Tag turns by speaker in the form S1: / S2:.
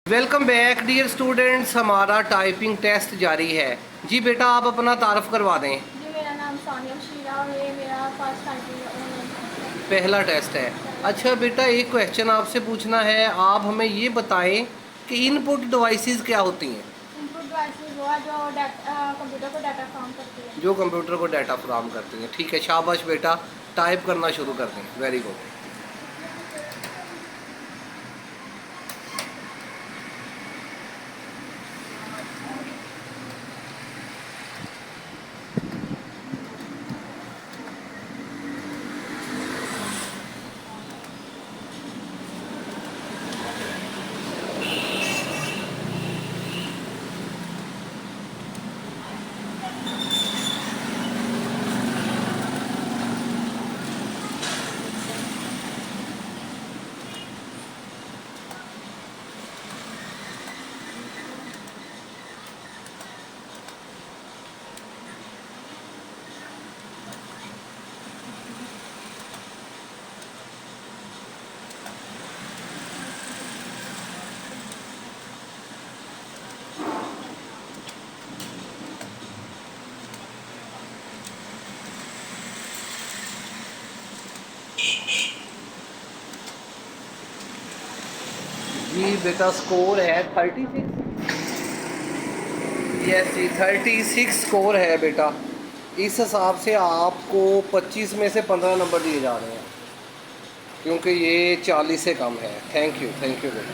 S1: Welcome back dear students, हमारा typing test जारी है। जी बेटा, आप अपना तारफ़ करवा दें।
S2: जी, मेरा नाम सानिया शीरा और ये मेरा फर्स्ट टाइपिंग
S1: पहला टेस्ट है। अच्छा बेटा, एक क्वेश्चन आपसे पूछना है। आप हमें ये बताएं कि इनपुट डिवाइसेस क्या होती हैं।
S2: इनपुट डिवाइसेस वो है जो कंप्यूटर को डाटा फॉर्म करती है।
S1: जो कंप्यूटर को डाटा फराहम करती हैं। ठीक है, शाबाश बेटा, टाइप करना शुरू कर दें। Very good. जी बेटा, स्कोर है 36। यस जी, 36 स्कोर है बेटा। इस हिसाब से आपको 25 में से 15 नंबर दिए जा रहे हैं, क्योंकि ये 40 से कम है। थैंक यू बेटा।